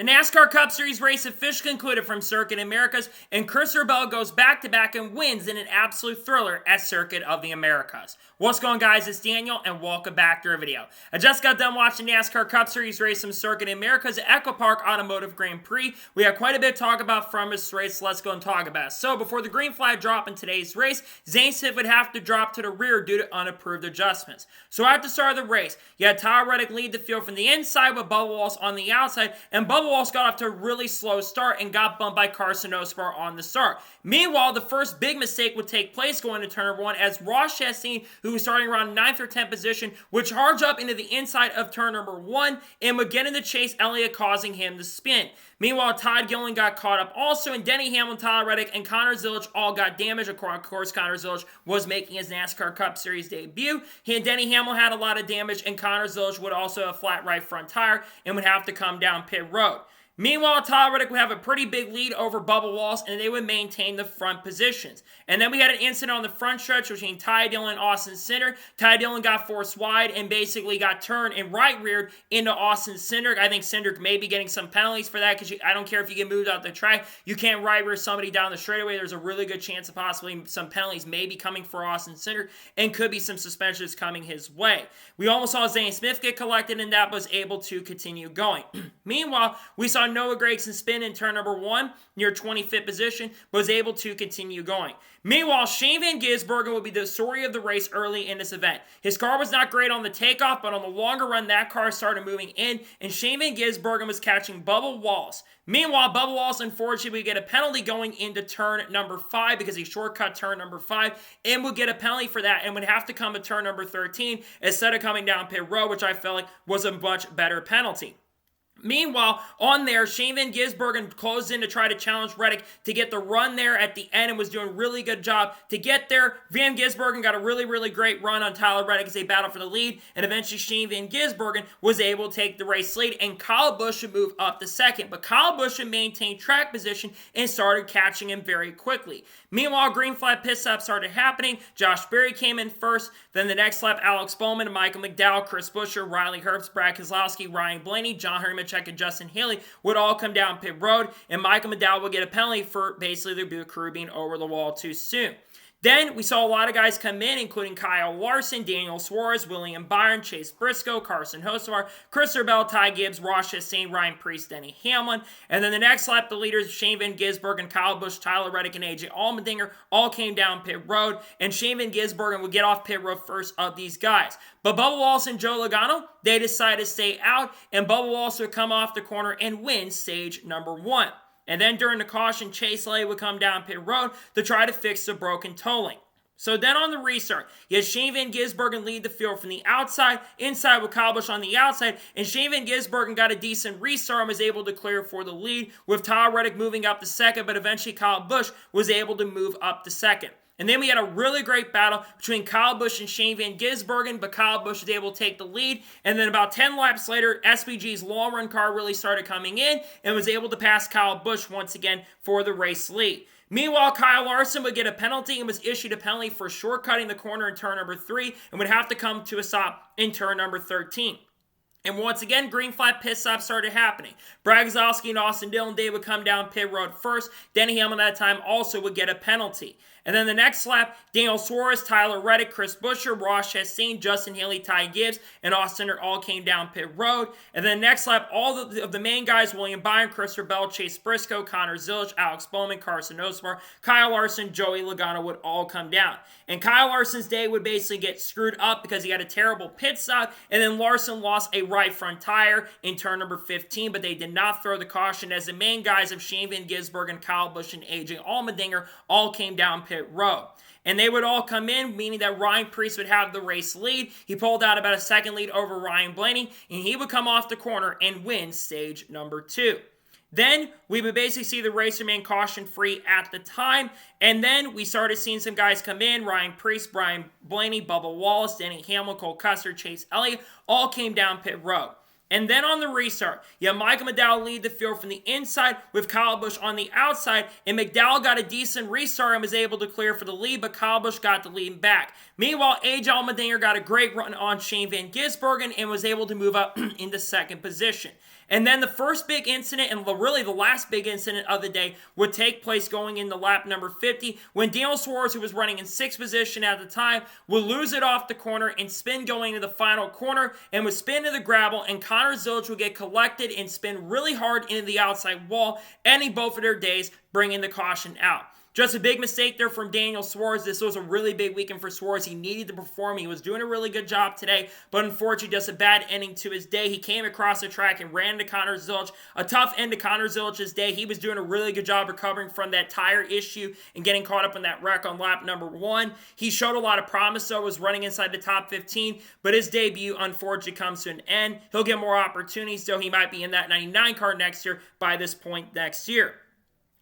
The NASCAR Cup Series race officially concluded from Circuit Americas, and Christopher Bell goes back-to-back and wins in an absolute thriller at Circuit of the Americas. What's going on, guys? It's Daniel, and welcome back to our video. I just got done watching NASCAR Cup Series race from Circuit Americas at Echo Park Automotive Grand Prix. We have quite a bit to talk about from this race, so let's go and talk about it. So, before the green flag drop in today's race, Zane Smith would have to drop to the rear due to unapproved adjustments. So, at the start of the race, you had Tyler Reddick lead the field from the inside with Bubba Wallace on the outside, and Bubba Wallace got off to a really slow start and got bumped by Carson Osbar on the start. Meanwhile, the first big mistake would take place going to turn number one as Ross Chastain, who was starting around 9th or 10th position, would charge up into the inside of turn number one and would get into Chase Elliott, causing him to spin. Meanwhile, Todd Gilliland got caught up also, and Denny Hamlin, Tyler Reddick, and Connor Zilisch all got damaged. Of course, Connor Zilisch was making his NASCAR Cup Series debut. Denny Hamlin had a lot of damage, and Connor Zilisch would also have a flat right front tire and would have to come down pit road. Meanwhile, Tyler Reddick would have a pretty big lead over Bubba Wallace, and they would maintain the front positions. And then we had an incident on the front stretch between Ty Dillon and Austin Cindric. Ty Dillon got forced wide and basically got turned and right-reared into Austin Cindric. I think Cindric may be getting some penalties for that because I don't care if you get moved out the track. You can't right-rear somebody down the straightaway. There's a really good chance of possibly some penalties may be coming for Austin Cindric and could be some suspensions coming his way. We almost saw Zane Smith get collected, and that was able to continue going. Meanwhile, we saw Noah Gragson spin in turn number one near 25th position, but was able to continue going. Meanwhile, Shane Van Gisbergen would be the story of the race early in this event. His car was not great on the takeoff, but on the longer run, that car started moving in, and Shane Van Gisbergen was catching Bubba Wallace. Meanwhile, Bubba Wallace, unfortunately, would get a penalty going into turn number 5 because he shortcut turn number 5 and would get a penalty for that and would have to come to turn number 13 instead of coming down pit road, which I felt like was a much better penalty. Meanwhile, on there, Shane Van Gisbergen closed in to try to challenge Reddick to get the run there at the end and was doing a really good job to get there. Van Gisbergen got a really great run on Tyler Reddick as they battled for the lead, and eventually Shane Van Gisbergen was able to take the race lead, and Kyle Busch would move up to second. But Kyle Busch would maintain track position and started catching him very quickly. Meanwhile, green flag pit stop started happening. Josh Berry came in first. Then the next lap, Alex Bowman and Michael McDowell, Chris Buescher, Riley Herbst, Brad Keselowski, Ryan Blaney, John Hermanchek, and Justin Haley would all come down pit road, and Michael McDowell would get a penalty for basically the crew being over the wall too soon. Then we saw a lot of guys come in, including Kyle Larson, Daniel Suarez, William Byron, Chase Briscoe, Carson Hocevar, Christopher Bell, Ty Gibbs, Ross Chastain, Ryan Preece, Denny Hamlin. And then the next lap, the leaders, Shane Van Gisbergen, Kyle Busch, Tyler Reddick, and AJ Allmendinger all came down pit road, and Shane Van Gisbergen would get off pit road first of these guys. But Bubba Wallace and Joe Logano, they decided to stay out, and Bubba Wallace would come off the corner and win stage number 1. And then during the caution, Chase Elliott would come down pit road to try to fix the broken tolling. So then on the restart, you had Shane Van Gisbergen lead the field from the outside, inside with Kyle Busch on the outside, and Shane Van Gisbergen got a decent restart and was able to clear for the lead, with Tyler Reddick moving up to second, but eventually Kyle Busch was able to move up to second. And then we had a really great battle between Kyle Busch and Shane Van Gisbergen, but Kyle Busch was able to take the lead. And then about 10 laps later, SVG's long run car really started coming in and was able to pass Kyle Busch once again for the race lead. Meanwhile, Kyle Larson would get a penalty and was issued a penalty for shortcutting the corner in turn number 3 and would have to come to a stop in turn number 13. And once again, green flag pit stops started happening. Brad Keselowski and Austin Dillon, they would come down pit road first. Denny Hamlin at that time also would get a penalty. And then the next lap, Daniel Suarez, Tyler Reddick, Chris Buescher, Ross Chastain, Justin Haley, Ty Gibbs, and Austin all came down pit road. And then the next lap, all of the main guys, William Byron, Christopher Bell, Chase Briscoe, Connor Zilisch, Alex Bowman, Carson Hocevar, Kyle Larson, Joey Logano would all come down. And Kyle Larson's day would basically get screwed up because he had a terrible pit stop, and then Larson lost a right front tire in turn number 15, but they did not throw the caution as the main guys of Shane Van Gisbergen, Kyle Busch, and AJ Allmendinger all came down pit road. And they would all come in, meaning that Ryan Preece would have the race lead. He pulled out about a second lead over Ryan Blaney, and he would come off the corner and win stage number 2. Then we would basically see the race remain caution-free at the time, and then we started seeing some guys come in. Ryan Preece, Brian Blaney, Bubba Wallace, Denny Hamlin, Cole Custer, Chase Elliott all came down pit road. And then on the restart, you have Michael McDowell lead the field from the inside with Kyle Busch on the outside, and McDowell got a decent restart and was able to clear for the lead, but Kyle Busch got the lead back. Meanwhile, AJ Allmendinger got a great run on Shane Van Gisbergen and was able to move up into second position. And then the first big incident, and really the last big incident of the day, would take place going into lap number 50 when Daniel Suarez, who was running in 6th position at the time, would lose it off the corner and spin going into the final corner and would spin to the gravel, and Connor Zilisch would get collected and spin really hard into the outside wall, ending both of their days, bringing the caution out. Just a big mistake there from Daniel Suarez. This was a really big weekend for Suarez. He needed to perform. He was doing a really good job today, but unfortunately just a bad ending to his day. He came across the track and ran into Connor Zilisch. A tough end to Connor Zilisch's day. He was doing a really good job recovering from that tire issue and getting caught up in that wreck on lap number 1. He showed a lot of promise, though, was running inside the top 15, but his debut unfortunately comes to an end. He'll get more opportunities, though he might be in that 99 car next year by this point next year.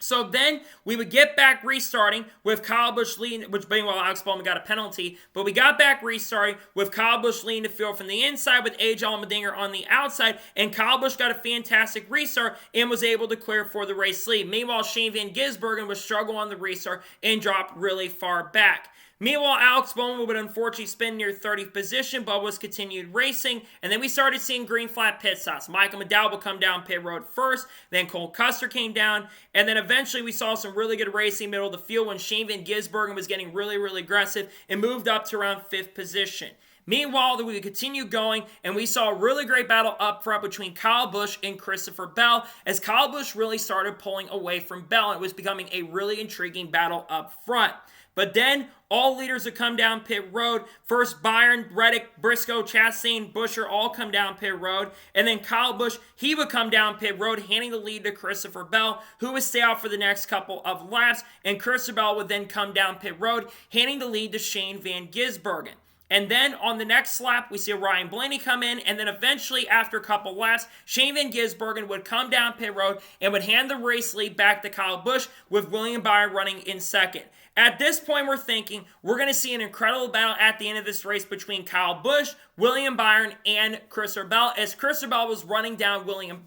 So then we would get back restarting with Kyle Busch leading, which being well, Alex Bowman got a penalty, but we got back restarting with Kyle Busch leading the field from the inside with AJ Allmendinger on the outside, and Kyle Busch got a fantastic restart and was able to clear for the race lead. Meanwhile, Shane Van Gisbergen would struggle on the restart and drop really far back. Meanwhile, Alex Bowman would unfortunately spin near 30th position, but was continued racing, and then we started seeing green flag pit stops. Michael McDowell would come down pit road first, then Cole Custer came down, and then eventually we saw some really good racing middle of the field when Shane Van Gisbergen was getting really aggressive and moved up to around 5th position. Meanwhile, we continued going, and we saw a really great battle up front between Kyle Busch and Christopher Bell, as Kyle Busch really started pulling away from Bell, and it was becoming a really intriguing battle up front. But then all leaders would come down pit road. First, Byron, Reddick, Briscoe, Chastain, Buescher all come down pit road. And then Kyle Busch, he would come down pit road, handing the lead to Christopher Bell, who would stay out for the next couple of laps. And Christopher Bell would then come down pit road, handing the lead to Shane Van Gisbergen. And then on the next lap, we see Ryan Blaney come in, and then eventually, after a couple laps, Shane Van Gisbergen would come down pit road and would hand the race lead back to Kyle Busch, with William Byron running in second. At this point, we're thinking we're going to see an incredible battle at the end of this race between Kyle Busch, William Byron, and Christopher Bell, as Christopher Bell was running down William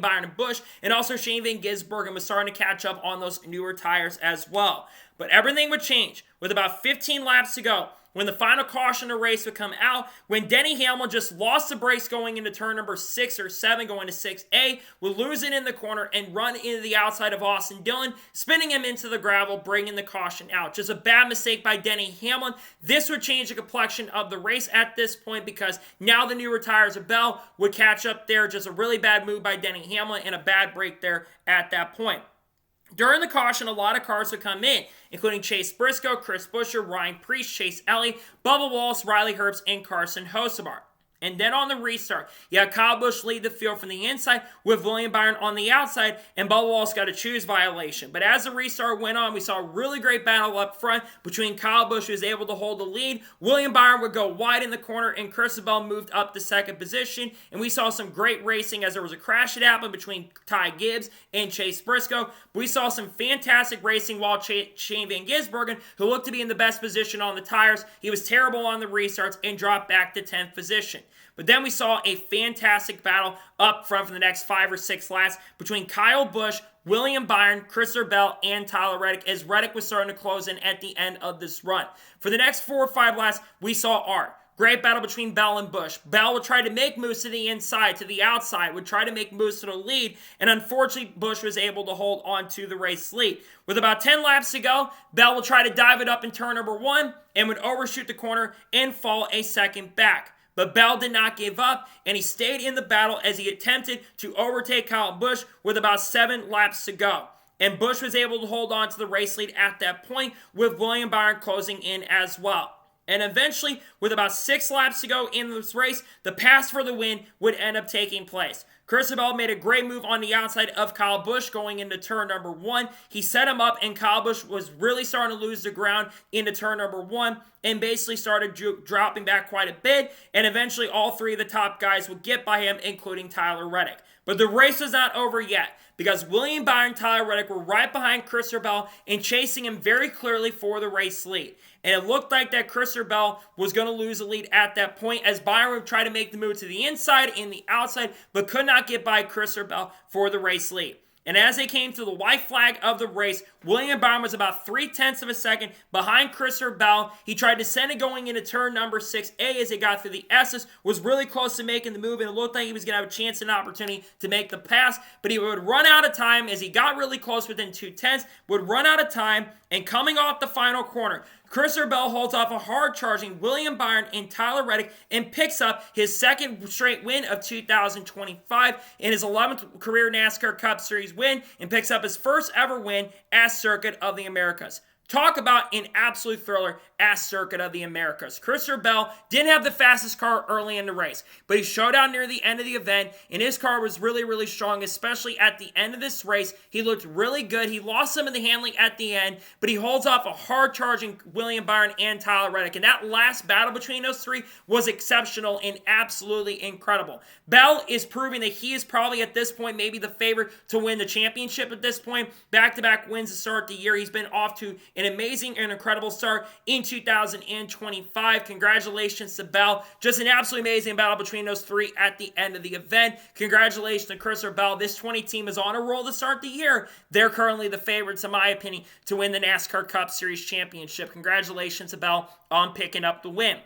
Byron and Busch, and also Shane Van Gisbergen was starting to catch up on those newer tires as well. But everything would change with about 15 laps to go, when the final caution of the race would come out, when Denny Hamlin just lost the brakes going into turn number 6 or 7, going to 6A, would lose it in the corner and run into the outside of Austin Dillon, spinning him into the gravel, bringing the caution out. Just a bad mistake by Denny Hamlin. This would change the complexion of the race at this point, because now the newer tires of Bell would catch up there. Just a really bad move by Denny Hamlin and a bad break there at that point. During the caution, a lot of cars would come in, including Chase Briscoe, Chris Buescher, Ryan Preece, Chase Elliott, Bubba Wallace, Riley Herbst, and Carson Hocevar. And then on the restart, you had Kyle Busch lead the field from the inside with William Byron on the outside, and Bubba Wallace got a choose violation. But as the restart went on, we saw a really great battle up front between Kyle Busch, who was able to hold the lead. William Byron would go wide in the corner, and Christopher Bell moved up to second position. And we saw some great racing as there was a crash that happened between Ty Gibbs and Chase Briscoe. We saw some fantastic racing while Shane Van Gisbergen, who looked to be in the best position on the tires, he was terrible on the restarts and dropped back to 10th position. But then we saw a fantastic battle up front for the next 5 or 6 laps between Kyle Busch, William Byron, Christopher Bell, and Tyler Reddick, as Reddick was starting to close in at the end of this run. For the next 4 or 5 laps, we saw art. Great battle between Bell and Busch. Bell would try to make moves to the inside, to the outside, would try to make moves to the lead, and unfortunately, Busch was able to hold on to the race lead. With about 10 laps to go, Bell would try to dive it up in turn number 1 and would overshoot the corner and fall a second back. But Bell did not give up, and he stayed in the battle as he attempted to overtake Kyle Busch with about 7 laps to go. And Busch was able to hold on to the race lead at that point, with William Byron closing in as well. And eventually, with about 6 laps to go in this race, the pass for the win would end up taking place. Christopher Bell made a great move on the outside of Kyle Busch going into turn number 1. He set him up, and Kyle Busch was really starting to lose the ground into turn number 1 and basically started dropping back quite a bit. And eventually, all 3 of the top guys would get by him, including Tyler Reddick. But the race was not over yet, because William Byron and Tyler Reddick were right behind Christopher Bell and chasing him very clearly for the race lead. And it looked like that Christopher Bell was going to lose the lead at that point, as Byron would try to make the move to the inside and the outside, but could not get by Christopher Bell for the race lead. And as they came to the white flag of the race, William Byron was about 0.3 of a second behind Christopher Bell. He tried to send it going into turn number 6A as they got through the S's, was really close to making the move, and it looked like he was going to have a chance and opportunity to make the pass, but he would run out of time as he got really close within 0.2, would run out of time, and coming off the final corner, Christopher Bell holds off a hard-charging William Byron and Tyler Reddick and picks up his second straight win of 2025 in his 11th career NASCAR Cup Series win and picks up his first ever win at Circuit of the Americas. Talk about an absolute thriller at Circuit of the Americas. Christopher Bell didn't have the fastest car early in the race, but he showed out near the end of the event, and his car was really, really strong, especially at the end of this race. He looked really good. He lost some of the handling at the end, but he holds off a hard-charging William Byron and Tyler Reddick, and that last battle between those three was exceptional and absolutely incredible. Bell is proving that he is probably at this point maybe the favorite to win the championship at this point. Back-to-back wins to start the year. He's been off to an amazing and incredible start in 2025. Congratulations to Bell. Just an absolutely amazing battle between those three at the end of the event. Congratulations to Christopher Bell. This 20 team is on a roll to start the year. They're currently the favorites, in my opinion, to win the NASCAR Cup Series Championship. Congratulations to Bell on picking up the win.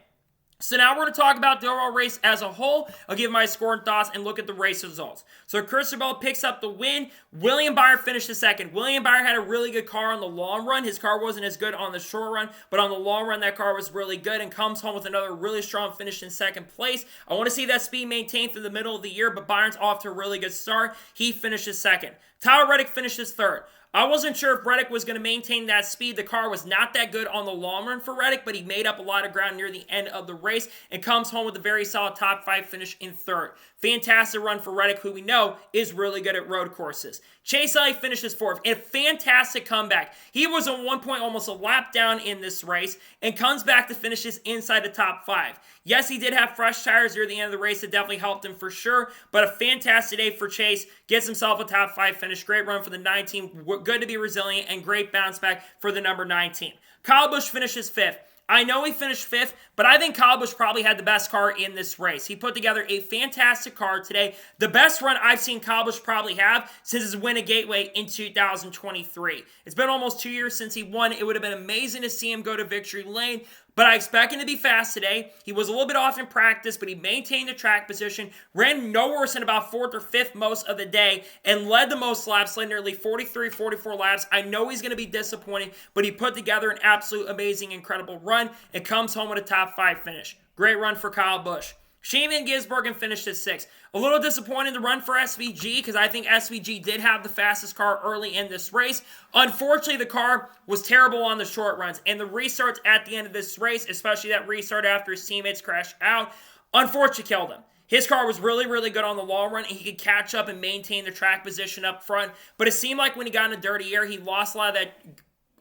So now we're going to talk about the overall race as a whole. I'll give my score and thoughts and look at the race results. So Christopher Bell picks up the win. William Byron finished the second. William Byron had a really good car on the long run. His car wasn't as good on the short run, but on the long run, that car was really good and comes home with another really strong finish in second place. I want to see that speed maintained through the middle of the year, but Byron's off to a really good start. He finishes second. Tyler Reddick finishes third. I wasn't sure if Reddick was going to maintain that speed. The car was not that good on the long run for Reddick, but he made up a lot of ground near the end of the race and comes home with a very solid top 5 finish in third. Fantastic run for Reddick, who we know is really good at road courses. Chase Elliott finishes fourth. A fantastic comeback. He was at one point almost a lap down in this race and comes back to finishes inside the top 5. Yes, he did have fresh tires near the end of the race. It definitely helped him for sure, but a fantastic day for Chase. Gets himself a top 5 finish. Great run for the 19. Good to be resilient and great bounce back for the number 19. Kyle Busch finishes 5th. I know he finished 5th, but I think Kyle Busch probably had the best car in this race. He put together a fantastic car today. The best run I've seen Kyle Busch probably have since his win at Gateway in 2023. It's been almost 2 years since he won. It would have been amazing to see him go to victory lane, but I expect him to be fast today. He was a little bit off in practice, but he maintained the track position, ran no worse than about 4th or 5th most of the day, and led the most laps, led nearly 43, 44 laps. I know he's going to be disappointed, but he put together an absolute amazing, incredible run and comes home with a top 5 finish. Great run for Kyle Busch. Shane Van Gisbergen finished at 6th. A little disappointed in the run for SVG because I think SVG did have the fastest car early in this race. Unfortunately, the car was terrible on the short runs, and the restarts at the end of this race, especially that restart after his teammates crashed out, unfortunately killed him. His car was really, really good on the long run, and he could catch up and maintain the track position up front, but it seemed like when he got in a dirty air, he lost a lot of that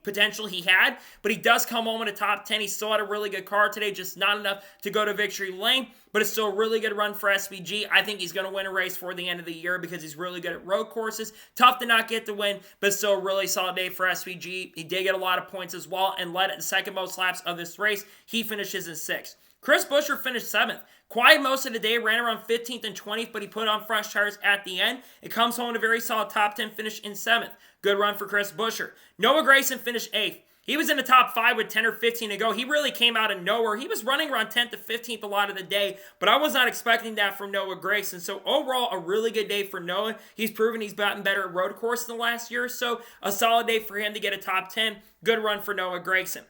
potential he had, but he does come home in a top 10. He still had a really good car today, just not enough to go to victory lane, but it's still a really good run for SVG. I think he's going to win a race for the end of the year because he's really good at road courses. Tough to not get the win, but still a really solid day for SVG. He did get a lot of points as well and led at the second most laps of this race. He finishes in 6th. Chris Buescher finished 7th. Quiet most of the day, ran around 15th and 20th, but he put on fresh tires at the end. It comes home with a very solid top 10 finish in 7th. Good run for Chris Buescher. Noah Gragson finished 8th. He was in the top 5 with 10 or 15 to go. He really came out of nowhere. He was running around 10th to 15th a lot of the day, but I was not expecting that from Noah Gragson. So overall, a really good day for Noah. He's proven he's gotten better at road course in the last year or so. A solid day for him to get a top 10. Good run for Noah Gragson.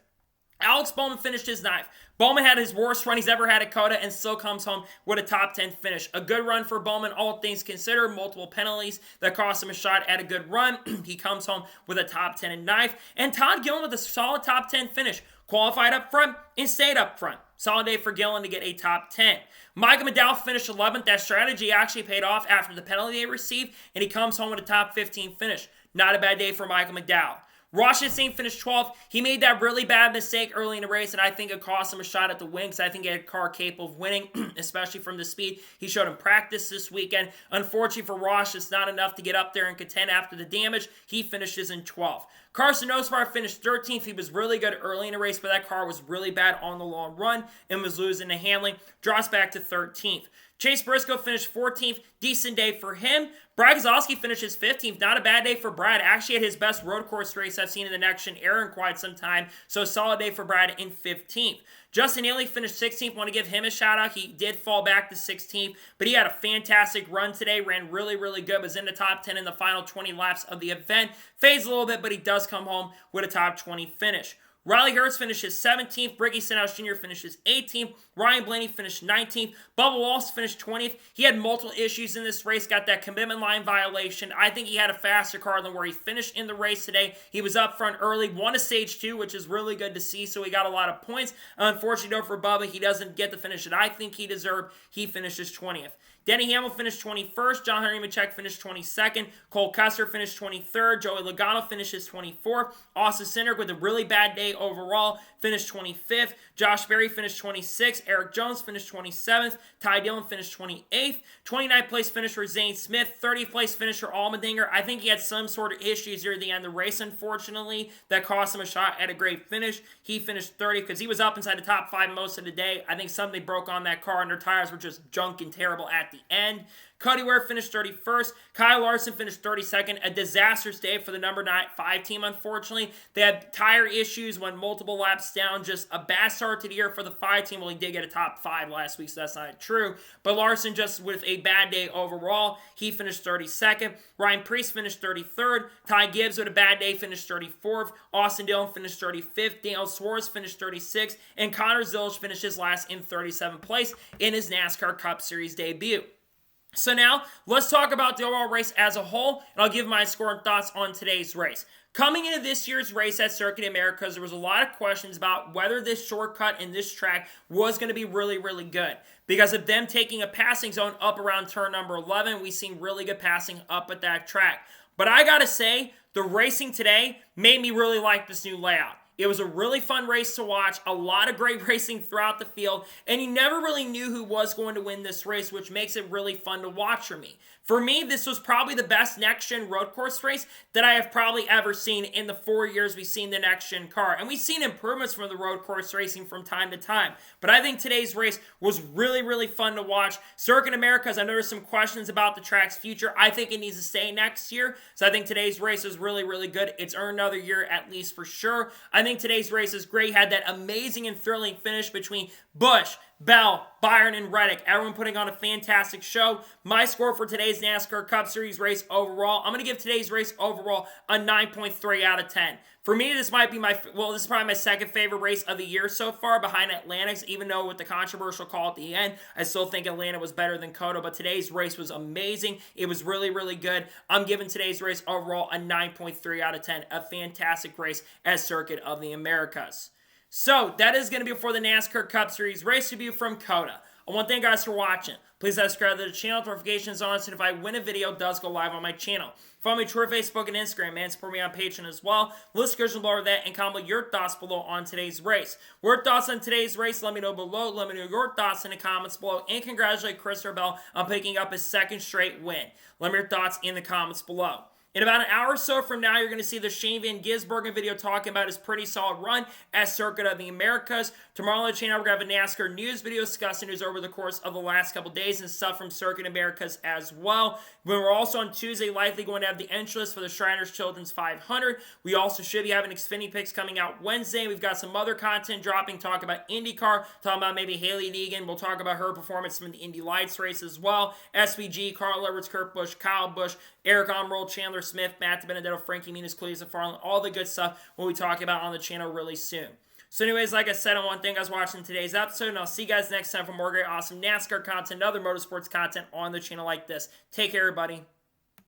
Alex Bowman finished his 9th. Bowman had his worst run he's ever had at COTA and still comes home with a top 10 finish. A good run for Bowman, all things considered. Multiple penalties that cost him a shot at a good run. He comes home with a top 10 and 9th. And Todd Gillen with a solid top 10 finish. Qualified up front and stayed up front. Solid day for Gillen to get a top 10. Michael McDowell finished 11th. That strategy actually paid off after the penalty they received, and he comes home with a top 15 finish. Not a bad day for Michael McDowell. Ross Chastain finished 12th. He made that really bad mistake early in the race, and I think it cost him a shot at the win because I think he had a car capable of winning, especially from the speed he showed in practice this weekend. Unfortunately for Ross, it's not enough to get up there and contend after the damage. He finishes in 12th. Carson Osbar finished 13th. He was really good early in the race, but that car was really bad on the long run and was losing to Hamlin. Drops back to 13th. Chase Briscoe finished 14th. Decent day for him. Brad Keselowski finishes 15th. Not a bad day for Brad. Actually had his best road course race I've seen in the next gen era in quite some time. So solid day for Brad in 15th. Justin Haley finished 16th. Want to give him a shout out. He did fall back to 16th, but he had a fantastic run today. Ran really, really good. Was in the top 10 in the final 20 laps of the event. Fades a little bit, but he does come home with a top 20 finish. Riley Hurts finishes 17th. Briggy Stenhouse Jr. finishes 18th. Ryan Blaney finished 19th. Bubba Wallace finished 20th. He had multiple issues in this race. Got that commitment line violation. I think he had a faster car than where he finished in the race today. He was up front early. Won a stage 2, which is really good to see. So he got a lot of points. Unfortunately, though, for Bubba, he doesn't get the finish that I think he deserved. He finishes 20th. Denny Hamlin finished 21st. John Henry Nemechek finished 22nd. Cole Custer finished 23rd. Joey Logano finishes 24th. Austin Cindric with a really bad day overall finished 25th. Josh Berry finished 26th. Eric Jones finished 27th. Ty Dillon finished 28th. 29th place finisher Zane Smith. 30th place finisher Allmendinger. I think he had some sort of issues here at the end of the race, unfortunately, that cost him a shot at a great finish. He finished 30th because he was up inside the top 5 most of the day. I think something broke on that car and their tires were just junk and terrible at the end. Cody Ware finished 31st. Kyle Larson finished 32nd. A disastrous day for the number 5 team, unfortunately. They had tire issues, went multiple laps down. Just a bad start to the year for the 5 team. Well, he did get a top 5 last week, so that's not true. But Larson just with a bad day overall. He finished 32nd. Ryan Preece finished 33rd. Ty Gibbs with a bad day finished 34th. Austin Dillon finished 35th. Daniel Suarez finished 36th. And Connor Zilisch finishes last in 37th place in his NASCAR Cup Series debut. So now, let's talk about the overall race as a whole, and I'll give my score and thoughts on today's race. Coming into this year's race at Circuit Americas, there was a lot of questions about whether this shortcut in this track was going to be really, really good. Because of them taking a passing zone up around turn number 11, we've seen really good passing up at that track. But I gotta say, the racing today made me really like this new layout. It was a really fun race to watch, a lot of great racing throughout the field, and you never really knew who was going to win this race, which makes it really fun to watch for me. For me, this was probably the best next-gen road course race that I have probably ever seen in the 4 years we've seen the next-gen car. And we've seen improvements from the road course racing from time to time. But I think today's race was really, really fun to watch. Circuit Americas, I know there's some questions about the track's future. I think it needs to stay next year. So I think today's race is really, really good. It's earned another year at least for sure. I think today's race is great. Had that amazing and thrilling finish between Busch, Bell, Byron, and Reddick. Everyone putting on a fantastic show. My score for today's NASCAR Cup Series race overall, I'm going to give today's race overall a 9.3 out of 10. For me, this might be this is probably my second favorite race of the year so far behind Atlantic's, even though with the controversial call at the end, I still think Atlanta was better than COTA, but today's race was amazing. It was really, really good. I'm giving today's race overall a 9.3 out of 10. A fantastic race at Circuit of the Americas. So, that is going to be for the NASCAR Cup Series race review from COTA. I want to thank you guys for watching. Please subscribe to the channel, notifications on, so if I win a video, it does go live on my channel. Follow me on Twitter, Facebook, and Instagram, and support me on Patreon as well. List description below that, and comment your thoughts below on today's race. Your thoughts on today's race, let me know below. Let me know your thoughts in the comments below, and congratulate Christopher Bell on picking up his second straight win. Let me know your thoughts in the comments below. In about an hour or so from now, you're going to see the Shane Van Gisbergen video talking about his pretty solid run at Circuit of the Americas. Tomorrow on the channel, we're going to have a NASCAR news video discussing news over the course of the last couple days and stuff from Circuit Americas as well. We're also on Tuesday likely going to have the entry list for the Shriners Children's 500. We also should be having Xfinity picks coming out Wednesday. We've got some other content dropping, talk about IndyCar, talking about maybe Haley Deegan. We'll talk about her performance from the Indy Lights race as well. SVG, Carl Edwards, Kurt Busch, Kyle Busch, Eric Almirola, Chandler Smith, Matt Benedetto, Frankie Muniz, Cleese Farland, all the good stuff we'll be talking about on the channel really soon. So anyways, like I said, I want to thank you guys for watching today's episode, and I'll see you guys next time for more great, awesome NASCAR content and other motorsports content on the channel like this. Take care, everybody.